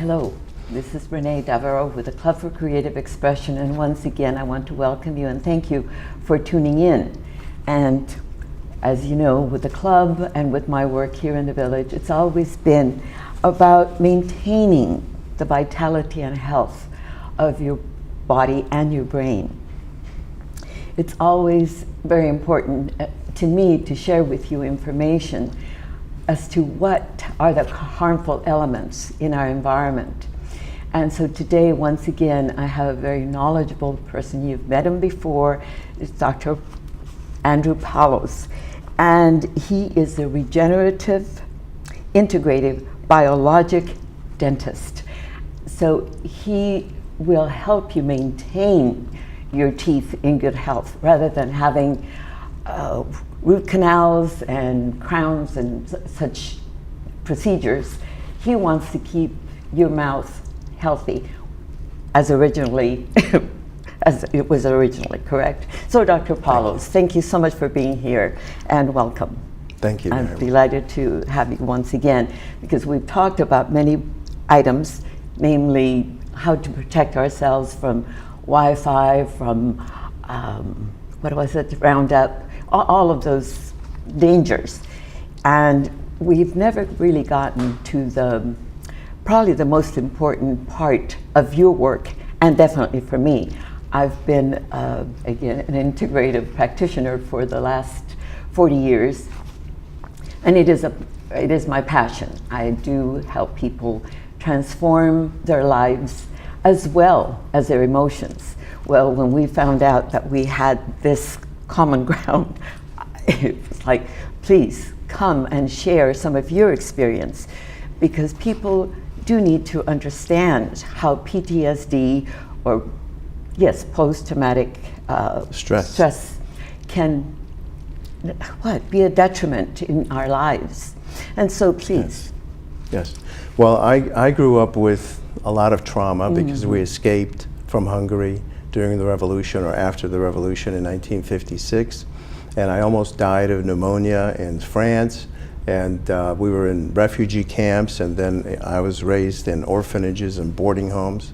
Hello, this is Renee Davaro with the Club for Creative Expression, and once again I want to welcome you and thank you for tuning in. And as you know, with the club and with my work here in the village, it's always been about maintaining the vitality and health of your body and your brain. It's always very important to me to share with you information as to what are the harmful elements in our environment. And so today, once again, I have a very knowledgeable person. You've met him before. It's Dr. Andrew Palos. And he is a regenerative, integrative, biologic dentist. So he will help you maintain your teeth in good health rather than having root canals and crowns and such procedures. He wants to keep your mouth healthy as originally, as it was originally, correct? So Dr. Palos, thank you so much for being here and welcome. Thank you. I'm delighted to have you once again because we've talked about many items, namely how to protect ourselves from Wi-Fi, from what was it, Roundup, all of those dangers. And we've never really gotten to probably the most important part of your work, and definitely for me. I've been, again, an integrative practitioner for the last 40 years, and it is my passion. I do help people transform their lives as well as their emotions. Well, when we found out that we had this common ground, it was like, please come and share some of your experience, because people do need to understand how PTSD, or yes, post-traumatic stress can be a detriment in our lives. And so please. Yes. Well, I grew up with a lot of trauma because we escaped from Hungary during the revolution or after the revolution in 1956. And I almost died of pneumonia in France. And we were in refugee camps, and then I was raised in orphanages and boarding homes.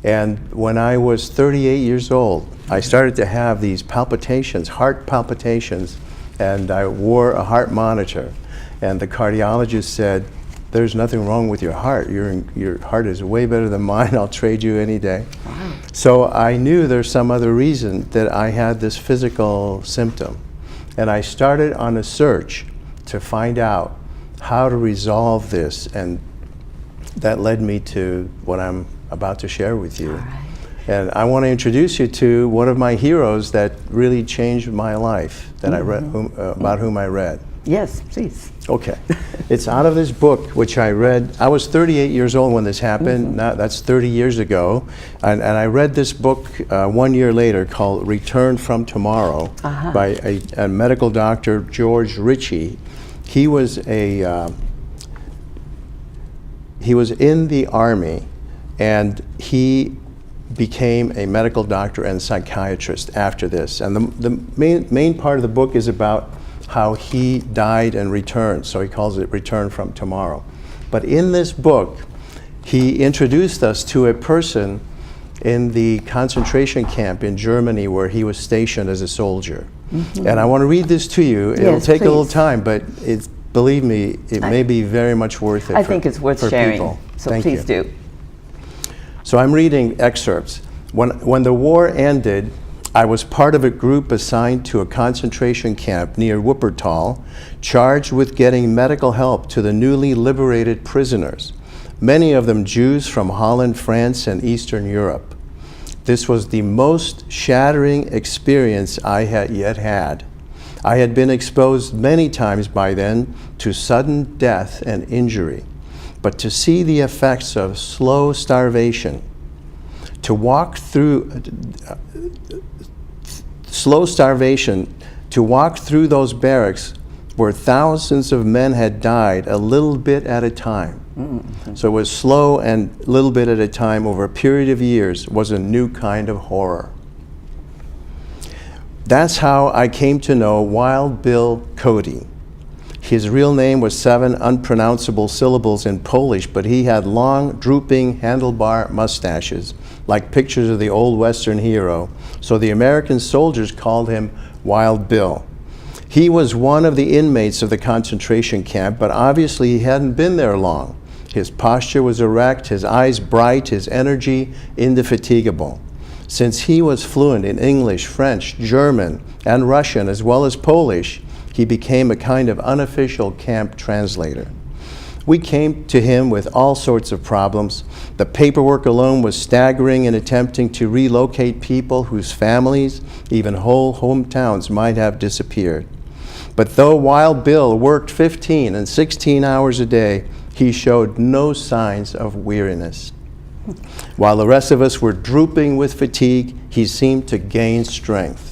And when I was 38 years old, I started to have these palpitations, heart palpitations, and I wore a heart monitor. And the cardiologist said, "There's nothing wrong with your heart. Your heart is way better than mine. I'll trade you any day." Wow. So I knew there's some other reason that I had this physical symptom. And I started on a search to find out how to resolve this. And that led me to what I'm about to share with you. Right. And I want to introduce you to one of my heroes that really changed my life, that I read, about whom I read. Yes, please. Okay. It's out of this book, which I read. I was 38 years old when this happened. Now, that's 30 years ago. And I read this book 1 year later called Return from Tomorrow by a medical doctor, George Ritchie. He was in the Army, and he became a medical doctor and psychiatrist after this. And the main part of the book is about how he died and returned, so he calls it Return from Tomorrow. But in this book, he introduced us to a person in the concentration camp in Germany where he was stationed as a soldier. And I want to read this to you. It'll take a little time, but believe me, it may be very much worth it. I think it's worth sharing, people. So Thank please you. do. So I'm reading excerpts. When the war ended, I was part of a group assigned to a concentration camp near Wuppertal, charged with getting medical help to the newly liberated prisoners, many of them Jews from Holland, France, and Eastern Europe. This was the most shattering experience I had yet had. I had been exposed many times by then to sudden death and injury, but to see the effects of slow starvation, to walk through those barracks where thousands of men had died a little bit at a time. So it was slow and a little bit at a time over a period of years was a new kind of horror. That's how I came to know Wild Bill Cody. His real name was 7 unpronounceable syllables in Polish, but he had long, drooping, handlebar mustaches, like pictures of the old Western hero. So the American soldiers called him Wild Bill. He was one of the inmates of the concentration camp, but obviously he hadn't been there long. His posture was erect, his eyes bright, his energy indefatigable. Since he was fluent in English, French, German, and Russian, as well as Polish, he became a kind of unofficial camp translator. We came to him with all sorts of problems. The paperwork alone was staggering in attempting to relocate people whose families, even whole hometowns, might have disappeared. But though Wild Bill worked 15 and 16 hours a day, he showed no signs of weariness. While the rest of us were drooping with fatigue, he seemed to gain strength.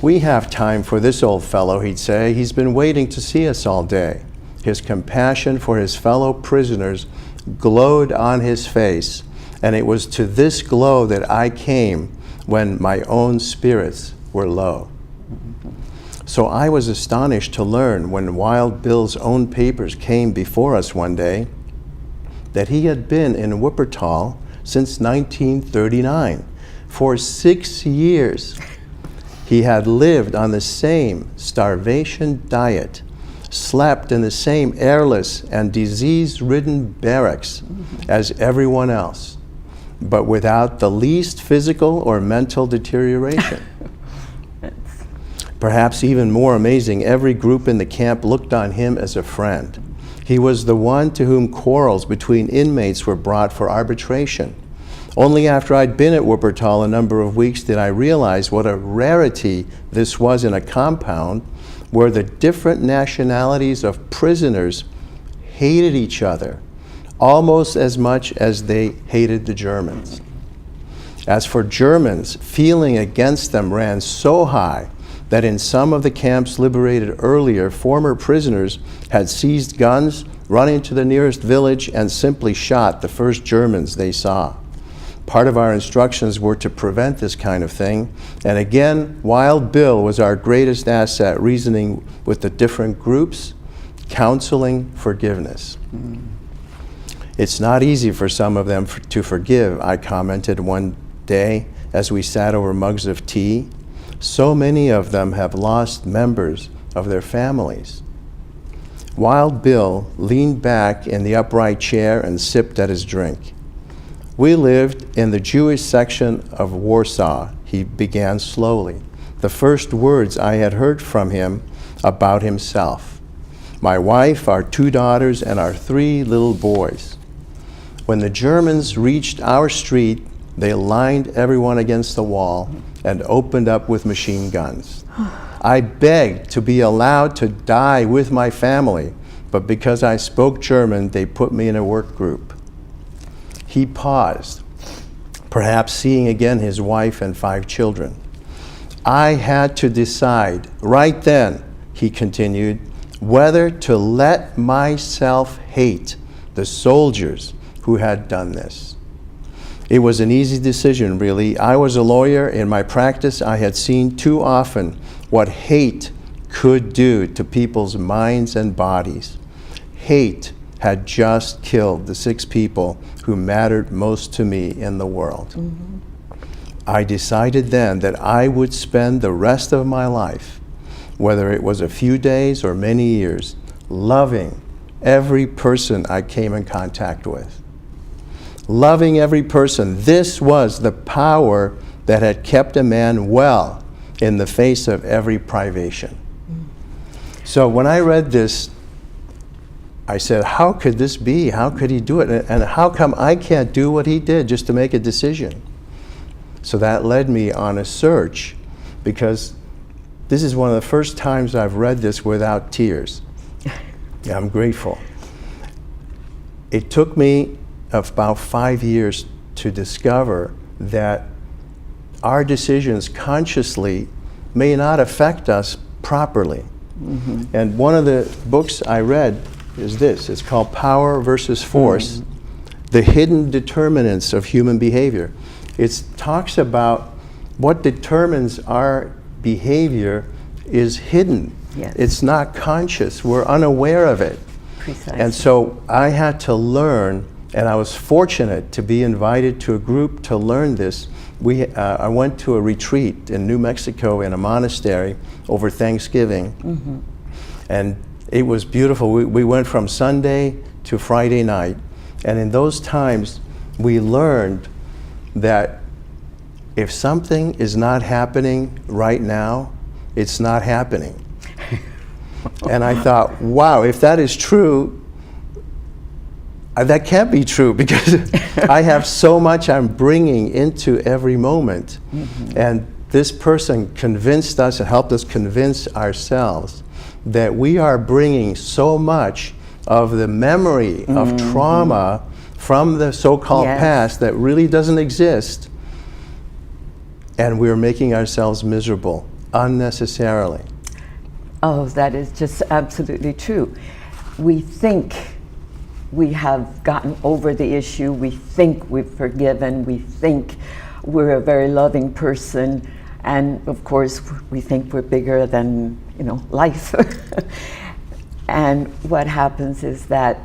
"We have time for this old fellow," he'd say. "He's been waiting to see us all day." His compassion for his fellow prisoners glowed on his face, and it was to this glow that I came when my own spirits were low. So I was astonished to learn when Wild Bill's own papers came before us one day that he had been in Wuppertal since 1939. For 6 years, he had lived on the same starvation diet, slept in the same airless and disease-ridden barracks as everyone else, but without the least physical or mental deterioration. Perhaps even more amazing, every group in the camp looked on him as a friend. He was the one to whom quarrels between inmates were brought for arbitration. Only after I'd been at Wuppertal a number of weeks did I realize what a rarity this was in a compound where the different nationalities of prisoners hated each other almost as much as they hated the Germans. As for Germans, feeling against them ran so high that in some of the camps liberated earlier, former prisoners had seized guns, run into the nearest village, and simply shot the first Germans they saw. Part of our instructions were to prevent this kind of thing, and again, Wild Bill was our greatest asset, reasoning with the different groups, counseling forgiveness. "It's not easy for some of them to forgive," I commented one day as we sat over mugs of tea. "So many of them have lost members of their families." Wild Bill leaned back in the upright chair and sipped at his drink. "We lived in the Jewish section of Warsaw," he began slowly, the first words I had heard from him about himself. "My wife, our 2 daughters, and our 3 little boys. When the Germans reached our street, they lined everyone against the wall and opened up with machine guns. I begged to be allowed to die with my family, but because I spoke German, they put me in a work group." He paused, perhaps seeing again his wife and 5 children. "I had to decide right then," he continued, "whether to let myself hate the soldiers who had done this. It was an easy decision, really. I was a lawyer. In my practice, I had seen too often what hate could do to people's minds and bodies. Hate had just killed the 6 people who mattered most to me in the world. I decided then that I would spend the rest of my life, whether it was a few days or many years, loving every person I came in contact with. Loving every person. This was the power that had kept a man well in the face of every privation." So when I read this, I said, how could this be? How could he do it? And how come I can't do what he did just to make a decision? So that led me on a search, because this is one of the first times I've read this without tears. I'm grateful. It took me about 5 years to discover that our decisions consciously may not affect us properly. And one of the books I read is this. It's called Power versus Force, The Hidden Determinants of Human Behavior. It talks about what determines our behavior is hidden. Yes. It's not conscious. We're unaware of it. Precisely. And so I had to learn, and I was fortunate to be invited to a group to learn this. I went to a retreat in New Mexico in a monastery over Thanksgiving, and it was beautiful. We went from Sunday to Friday night, and in those times we learned that if something is not happening right now, it's not happening. And I thought, wow, if that is true, that can't be true, because I have so much I'm bringing into every moment. And this person convinced us and helped us convince ourselves that we are bringing so much of the memory of trauma from the so-called past that really doesn't exist, and we're making ourselves miserable unnecessarily. Oh, that is just absolutely true. We think we have gotten over the issue, we think we've forgiven, we think we're a very loving person, and of course we think we're bigger than, life. And what happens is that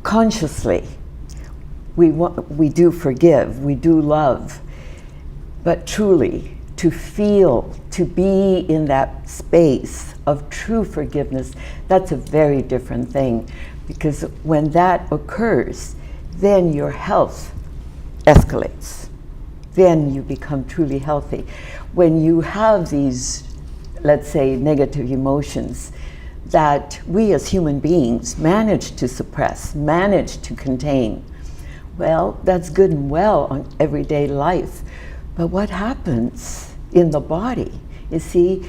consciously we do forgive, we do love, but truly to feel, to be in that space of true forgiveness, that's a very different thing. Because when that occurs, then your health escalates. Then you become truly healthy. When you have these, let's say, negative emotions that we as human beings manage to suppress, manage to contain, well, that's good and well on everyday life. But what happens in the body, you see,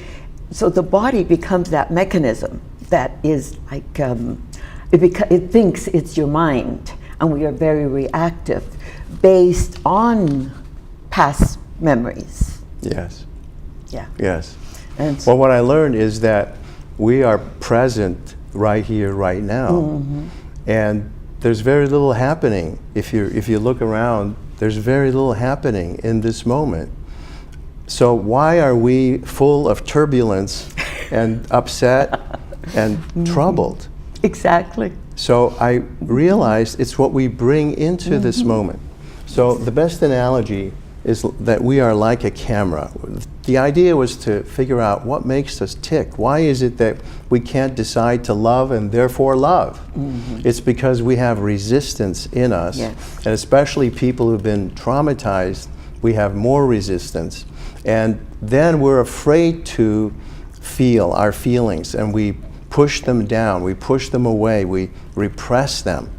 so the body becomes that mechanism that is like, it thinks it's your mind, and we are very reactive based on past memories. Yes. Yeah. Yes. And Well, what I learned is that we are present right here, right now, and there's very little happening. If you look around, there's very little happening in this moment. So why are we full of turbulence and upset and troubled? exactly. So I realized it's what we bring into this moment. So the best analogy is that we are like a camera. The idea was to figure out what makes us tick. Why is it that we can't decide to love and therefore love? It's because we have resistance in us. Yes. And especially people who've been traumatized, we have more resistance. And then we're afraid to feel our feelings, and we push them down, we push them away, we repress them.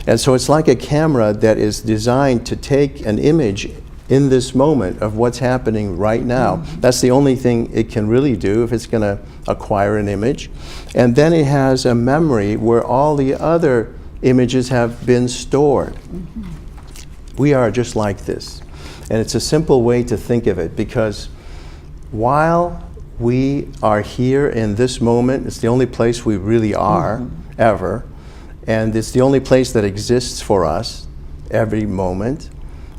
And so it's like a camera that is designed to take an image in this moment of what's happening right now. That's the only thing it can really do if it's going to acquire an image. And then it has a memory where all the other images have been stored. We are just like this. And it's a simple way to think of it, because while we are here in this moment, it's the only place we really are ever, and it's the only place that exists for us every moment.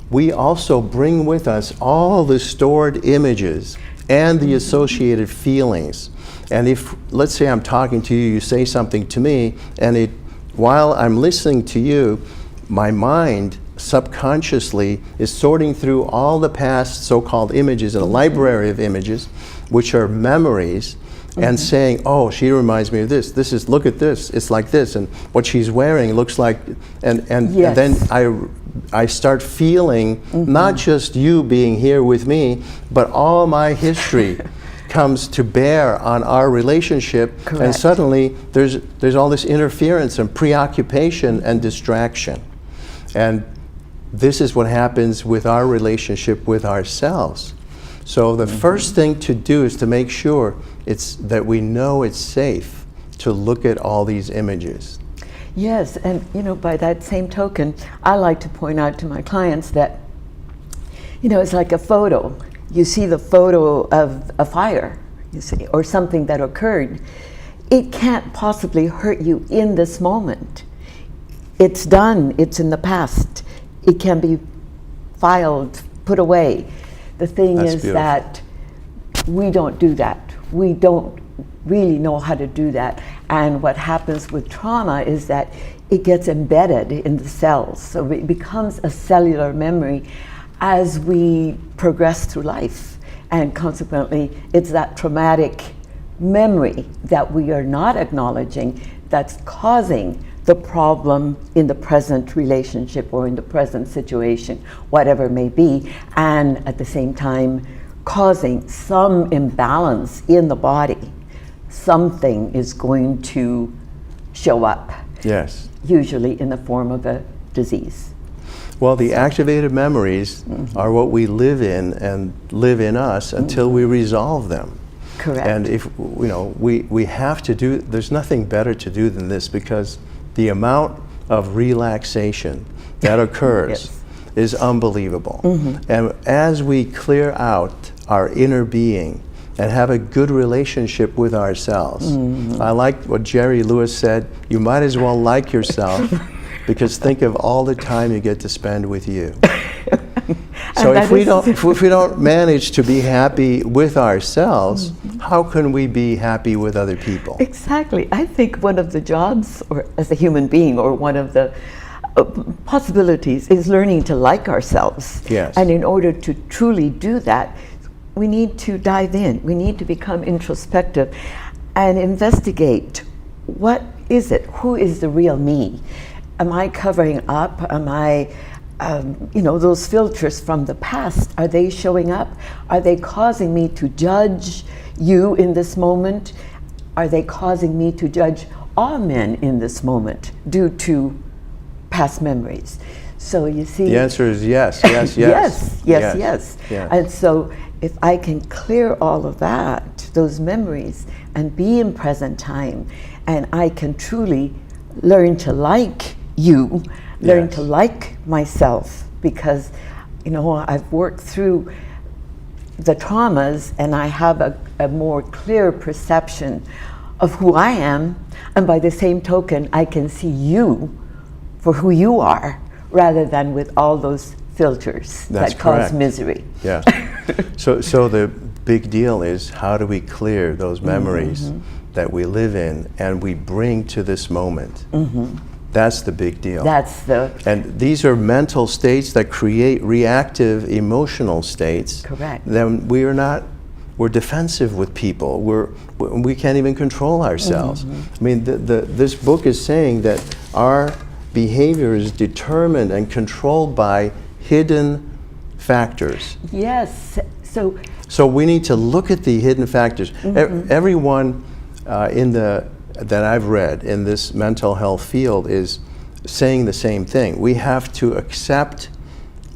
We also bring with us all the stored images and the associated feelings. And if, let's say I'm talking to you, you say something to me, and while I'm listening to you, my mind subconsciously is sorting through all the past so-called images in a library of images, which are memories, and saying, oh, she reminds me of this. This is, look at this, it's like this, and what she's wearing looks like, and then I start feeling not just you being here with me, but all my history comes to bear on our relationship. Correct. And suddenly there's all this interference and preoccupation and distraction. And this is what happens with our relationship with ourselves. So the first thing to do is to make sure that we know it's safe to look at all these images. Yes, and by that same token, I like to point out to my clients that, it's like a photo. You see the photo of a fire, you see, or something that occurred. It can't possibly hurt you in this moment. It's done, it's in the past. It can be filed, put away. The thing That's is beautiful. that we don't do that we don't really know how to do that. And what happens with trauma is that it gets embedded in the cells. So it becomes a cellular memory as we progress through life. And consequently, it's that traumatic memory that we are not acknowledging that's causing the problem in the present relationship or in the present situation, whatever it may be, and at the same time causing some imbalance in the body. Something is going to show up. Yes. Usually in the form of a disease. Well, the activated memories are what we live in and live in us until we resolve them. Correct. And if, you know, we have to do, there's nothing better to do than this, because the amount of relaxation that occurs Yes. is unbelievable. And as we clear out our inner being and have a good relationship with ourselves, I like what Jerry Lewis said, you might as well like yourself, because think of all the time you get to spend with you. So if we don't manage to be happy with ourselves, how can we be happy with other people? Exactly. I think one of the jobs, or as a human being, or one of the possibilities is learning to like ourselves. Yes. And in order to truly do that, we need to dive in. We need to become introspective and investigate, what is it? Who is the real me? Am I covering up? Am I, you know, those filters from the past, are they showing up? Are they causing me to judge you in this moment? Are they causing me to judge all men in this moment due to past memories? So you see, The answer is yes, yes, yes. yes. And so if I can clear all of that, those memories, and be in present time, and I can truly learn to like you, learn Yes. to like myself, because, you know, I've worked through the traumas and I have a more clear perception of who I am, and by the same token, I can see you for who you are, rather than with all those filters That's that cause correct. misery. Yes. So the big deal is, how do we clear those memories that we live in and we bring to this moment? That's the big deal. That's the And these are mental states that create reactive emotional states. Correct. Then we're defensive with people. We can't even control ourselves. I mean, this book is saying that our behavior is determined and controlled by hidden factors. yes. So we need to look at the hidden factors. Everyone that I've read in this mental health field is saying the same thing. We have to accept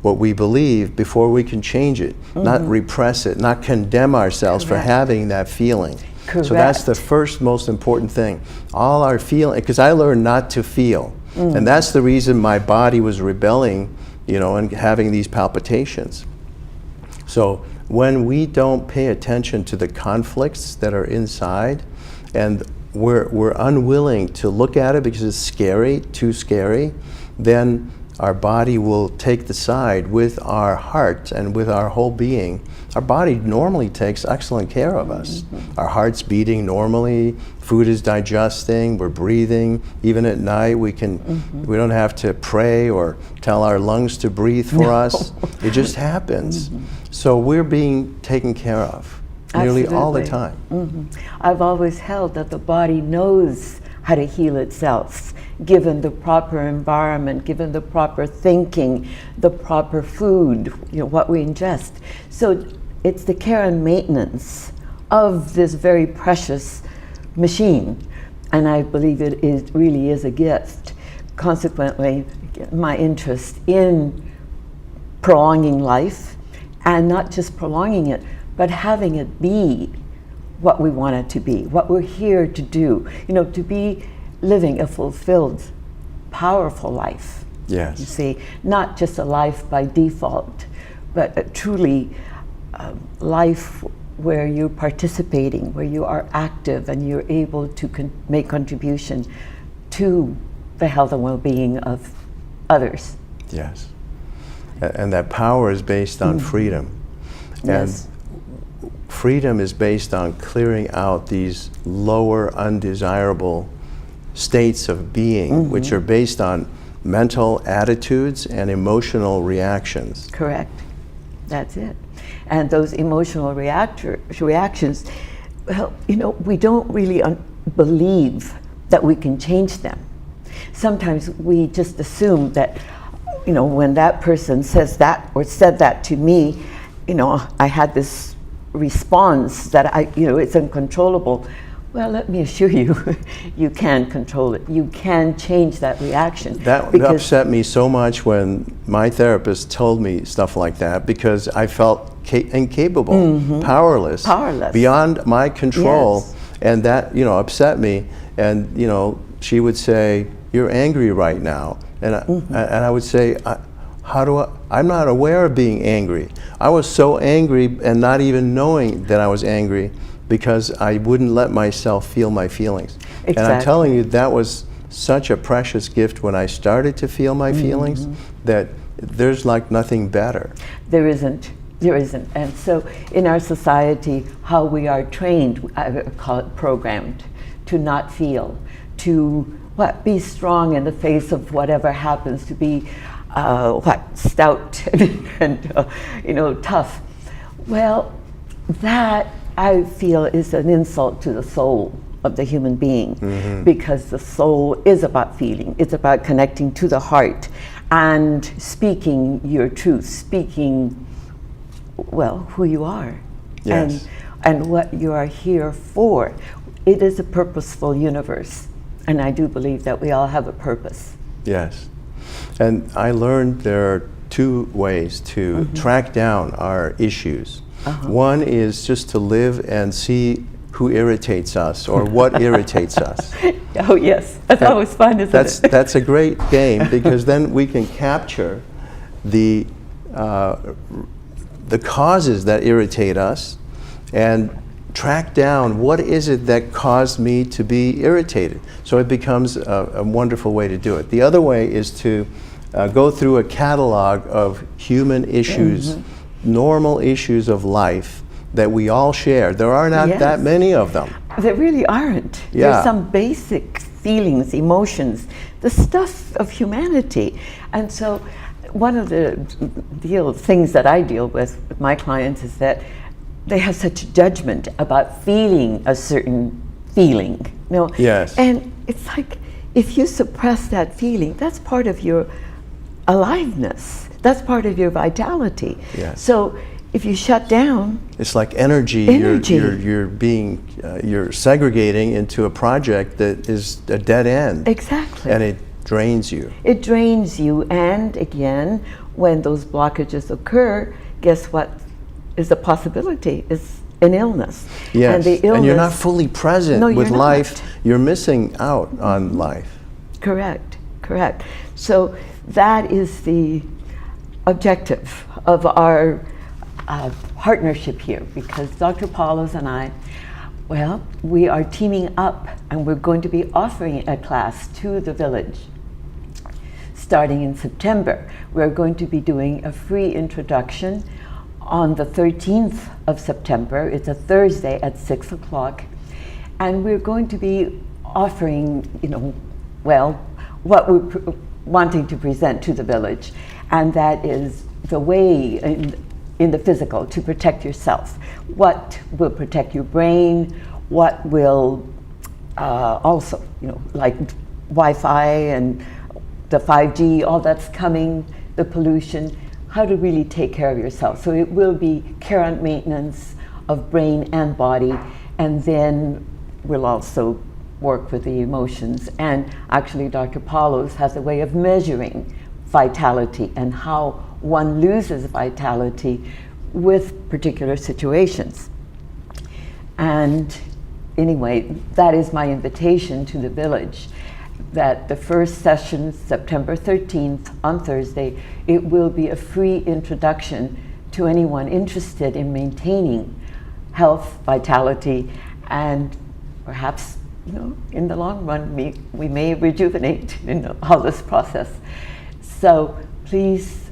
what we believe before we can change it, not repress it, not condemn ourselves for having that feeling. Correct. So that's the first most important thing. All our feeling, because I learned not to feel. And that's the reason my body was rebelling, you know, and having these palpitations. So when we don't pay attention to the conflicts that are inside, and we're unwilling to look at it because it's scary, too scary, then our body will take the side with our heart and with our whole being. Our body normally takes excellent care of us. Our heart's beating normally, food is digesting, we're breathing. Even at night, we don't have to pray or tell our lungs to breathe for us. It just happens. So we're being taken care of nearly all the time. I've always held that the body knows how to heal itself, given the proper environment, given the proper thinking, the proper food, you know, what we ingest. So it's the care and maintenance of this very precious machine, and I believe it really is a gift. Consequently, my interest in prolonging life, and not just prolonging it, but having it be what we want it to be, what we're here to do, you know, to be living a fulfilled, powerful life. Yes. You see, not just a life by default, but a truly life where you're participating, where you are active and you're able to make contribution to the health and well-being of others. Yes. And that power is based on freedom. Yes. And freedom is based on clearing out these lower undesirable states of being, which are based on mental attitudes and emotional reactions. Correct. That's it. And those emotional reactions, well, you know, we don't really believe that we can change them. Sometimes we just assume that, you know, when that person says that or said that to me, you know, I had this response that you know, it's uncontrollable. Well, let me assure you, you can control it. You can change that reaction. That upset me so much when my therapist told me stuff like that, because I felt incapable, powerless, beyond my control. Yes. And that, you know, upset me. And, you know, she would say, "You're angry right now." And I would say, I'm not aware of being angry. I was so angry and not even knowing that I was angry, because I wouldn't let myself feel my feelings. Exactly. And I'm telling you, that was such a precious gift when I started to feel my feelings, that there's like nothing better. There isn't. There isn't. And so in our society, how we are trained, I call it programmed, to not feel, to be strong in the face of whatever happens, to be stout and you know, tough. Well, that I feel is an insult to the soul of the human being, because the soul is about feeling. It's about connecting to the heart and speaking your truth, speaking, well, who you are. Yes. And what you are here for. It is a purposeful universe, and I do believe that we all have a purpose. Yes. And I learned there are two ways to track down our issues. One is just to live and see who irritates us or what irritates us. Oh yes, that's always fun, isn't it? That's a great game, because then we can capture the causes that irritate us and track down what is it that caused me to be irritated. So it becomes a wonderful way to do it. The other way is to go through a catalog of human issues, normal issues of life that we all share. There are not that many of them. There really aren't. Yeah. There's some basic feelings, emotions, the stuff of humanity. And so one of the things that I deal with my clients is that they have such judgment about feeling a certain feeling. You know? Yes. And it's like, if you suppress that feeling, that's part of your aliveness. That's part of your vitality. Yes. So if you shut down, it's like energy. You're segregating into a project that is a dead end. Exactly. And it drains you. It drains you, and again, when those blockages occur, guess what is a possibility? Is an illness. Yes. And the illness, and you're not fully present with you're life. not. You're missing out on life. Correct. Correct. So that is the objective of our partnership here, because Dr. Paulos and I, well, we are teaming up, and we're going to be offering a class to the village starting in September. We're going to be doing a free introduction on the 13th of September. It's a Thursday at 6 o'clock. And we're going to be offering, you know, well, what we're wanting to present to the village. And that is the way in the physical to protect yourself. What will protect your brain? What will also, you know, like Wi-Fi and the 5G, all that's coming, the pollution, how to really take care of yourself. So it will be care and maintenance of brain and body, and then we'll also work with the emotions. And actually Dr. Paulos has a way of measuring vitality and how one loses vitality with particular situations. And anyway, that is my invitation to the village, that the first session, September 13th on Thursday, it will be a free introduction to anyone interested in maintaining health, vitality, and perhaps, you know, in the long run, we may rejuvenate, you know, all this process. So please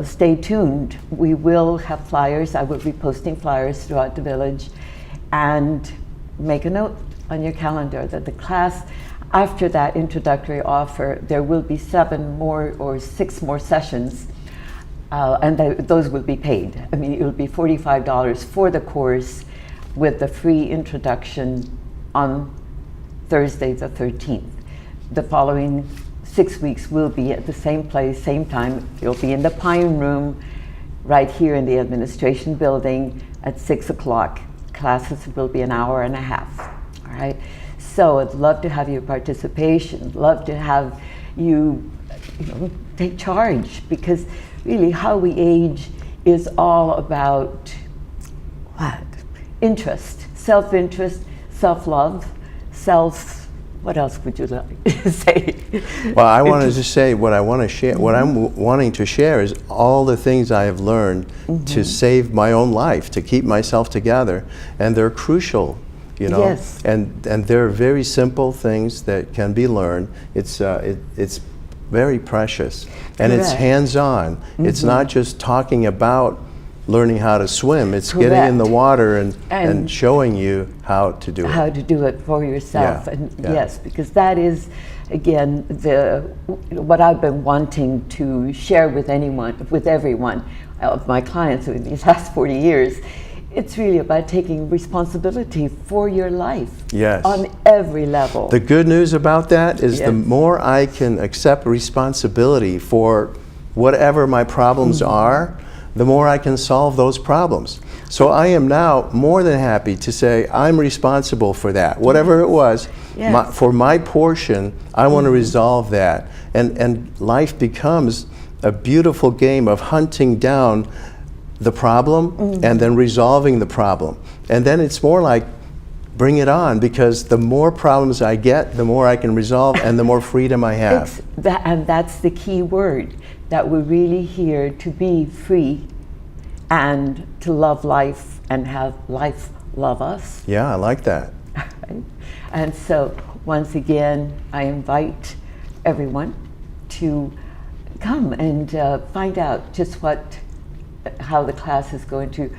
stay tuned. We will have flyers. I will be posting flyers throughout the village. And make a note on your calendar that the class, after that introductory offer, there will be 7 more or 6 more sessions, and those will be paid. I mean, it will be $45 for the course with the free introduction on Thursday the 13th. The following 6 weeks will be at the same place, same time. You'll be in the Pine Room right here in the administration building at 6 o'clock. Classes will be an hour and a half, all right? So I'd love to have your participation, love to have you, take charge, because really how we age is all about what? Interest, self-interest, self-love, what else would you like to say? Well, I wanted to say what I want to share. What I'm wanting to share is all the things I have learned to save my own life, to keep myself together, and they're crucial, Yes. And they're very simple things that can be learned. It's very precious, and it's Correct. hands-on. It's not just talking about learning how to swim. It's Correct. getting in the water and And showing you how to do it. How to do it for yourself. Yeah, And yeah. yes, because that is, again, what I've been wanting to share with everyone of my clients in these last 40 years. It's really about taking responsibility for your life. Yes. On every level. The good news about that is the Yes. more I can accept responsibility for whatever my problems are, the more I can solve those problems. So I am now more than happy to say I'm responsible for that. Whatever it was, Yes. for my portion, I want to resolve that. And life becomes a beautiful game of hunting down the problem and then resolving the problem. And then it's more like, bring it on, because the more problems I get, the more I can resolve and the more freedom I have. And that's the key word, that we're really here to be free and to love life and have life love us. Yeah, I like that. Right? And so once again, I invite everyone to come and find out just how the class is going to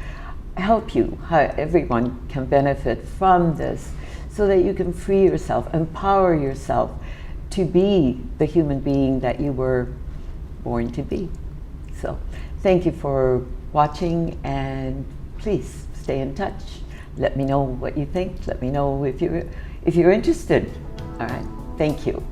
help you, how everyone can benefit from this, so that you can free yourself, empower yourself to be the human being that you were born to be. So thank you for watching, and please stay in touch. Let me know what you think. Let me know if you're interested. All right, thank you.